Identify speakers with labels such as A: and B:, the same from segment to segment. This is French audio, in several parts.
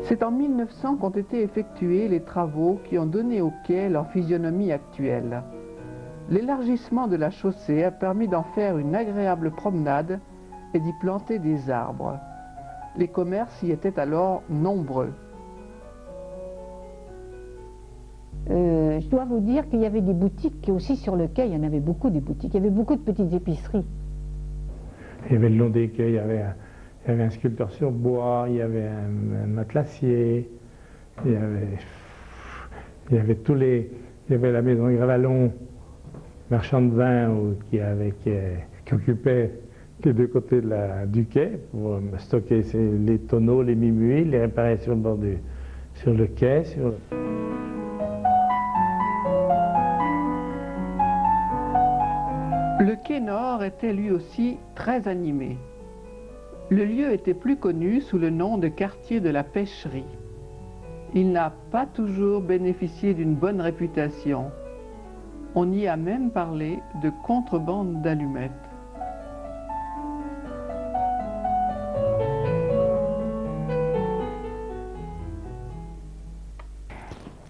A: C'est en 1900 qu'ont été effectués les travaux qui ont donné au quai leur physionomie actuelle. L'élargissement de la chaussée a permis d'en faire une agréable promenade et d'y planter des arbres. Les commerces y étaient alors nombreux.
B: Je dois vous dire qu'il y avait des boutiques aussi sur le quai, il y en avait beaucoup des boutiques, il y avait beaucoup de petites épiceries.
C: Il y avait le long des quais, il y avait un sculpteur sur bois, il y avait un matelassier, il y avait il y avait la maison Gravalon, marchand de vin, qui occupait les deux côtés du quai pour stocker les tonneaux, les mime-huiles, les réparer sur le quai.
A: Le quai Nord était lui aussi très animé. Le lieu était plus connu sous le nom de quartier de la pêcherie. Il n'a pas toujours bénéficié d'une bonne réputation. On y a même parlé de contrebande d'allumettes.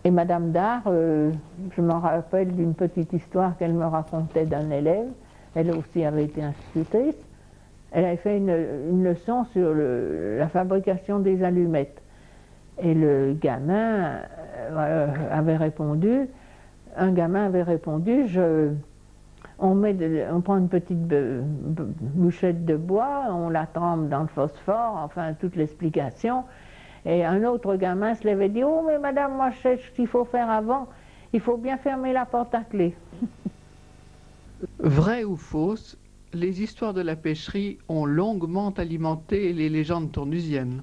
B: Et Madame Dard, je me rappelle d'une petite histoire qu'elle me racontait d'un élève. Elle aussi avait été institutrice. Elle avait fait une leçon sur la fabrication des allumettes. Et le gamin avait répondu, on prend une petite bouchette de bois, on la trempe dans le phosphore, enfin toute l'explication. Et un autre gamin se levait et dit « Oh, mais madame, moi je sais ce qu'il faut faire avant, il faut bien fermer la porte à clé. »
A: Vrai ou fausse, les histoires de la pêcherie ont longuement alimenté les légendes tournusiennes.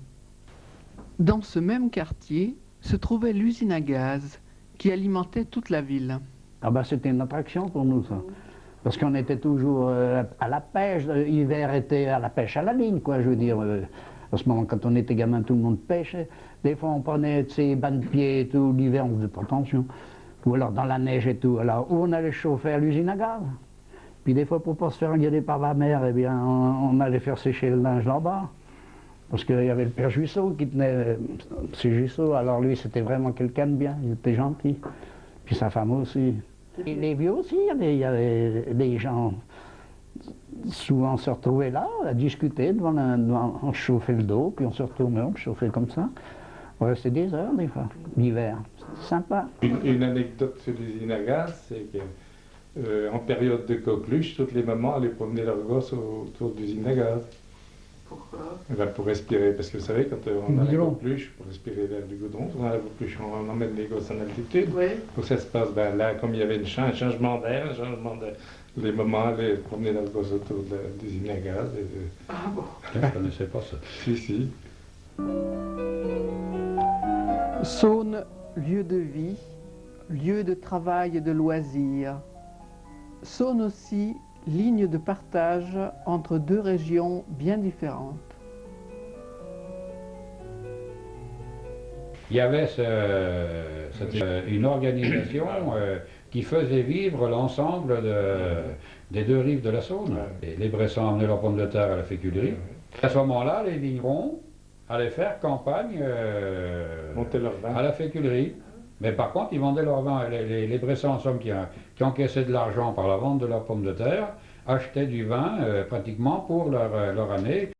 A: Dans ce même quartier se trouvait l'usine à gaz qui alimentait toute la ville.
D: Ah ben, c'était une attraction pour nous, ça. Parce qu'on était toujours à la pêche, l'hiver était à la pêche à la ligne, quoi, je veux dire. À ce moment, quand on était gamin, tout le monde pêchait. Des fois, on prenait ses bancs de pied et tout, l'hiver, on faisait pas attention. Ou alors dans la neige et tout. Alors, où on allait chauffer à l'usine à gaz. Puis des fois, pour ne pas se faire engueuler par la mer, eh bien, on allait faire sécher le linge là-bas. Parce qu'il y avait le père Juissot qui tenait ces Juissot. Alors lui, c'était vraiment quelqu'un de bien, il était gentil. Puis sa femme aussi. Et les vieux aussi, il y avait des gens, souvent on se retrouvait là, à discuter, on chauffait le dos, puis on se retournait, on chauffait comme ça. On restait des heures des fois, l'hiver. C'était sympa.
C: Une anecdote sur l'usine à gaz, c'est qu'en période de coqueluche, toutes les mamans allaient promener leurs gosses autour de l'usine à gaz.
A: Pourquoi?
C: Pour respirer, parce que vous savez, quand on a la coqueluche, pour respirer l'air du goudron, on a la coqueluche, on emmène les gosses en altitude.
A: Oui.
C: Pour que ça se passe, ben là, comme il y avait un changement d'air, les mamans allaient promener leurs gosses autour de l'usine à gaz.
A: Ah bon?
E: Je ne connaissais pas ça.
C: Si, si.
A: Saône, lieu de vie, lieu de travail et de loisirs. Saône aussi, ligne de partage entre deux régions bien différentes.
E: Il y avait une organisation qui faisait vivre l'ensemble des deux rives de la Saône. Et les Bressans amenaient leurs pommes de terre à la féculerie. À ce moment-là, les vignerons allaient faire campagne
C: Monter leur vin
E: à la féculerie. Mais par contre, ils vendaient leur vin. Les Bressans, en somme, qui encaissaient de l'argent par la vente de leurs pommes de terre, achetaient du vin pratiquement pour leur année.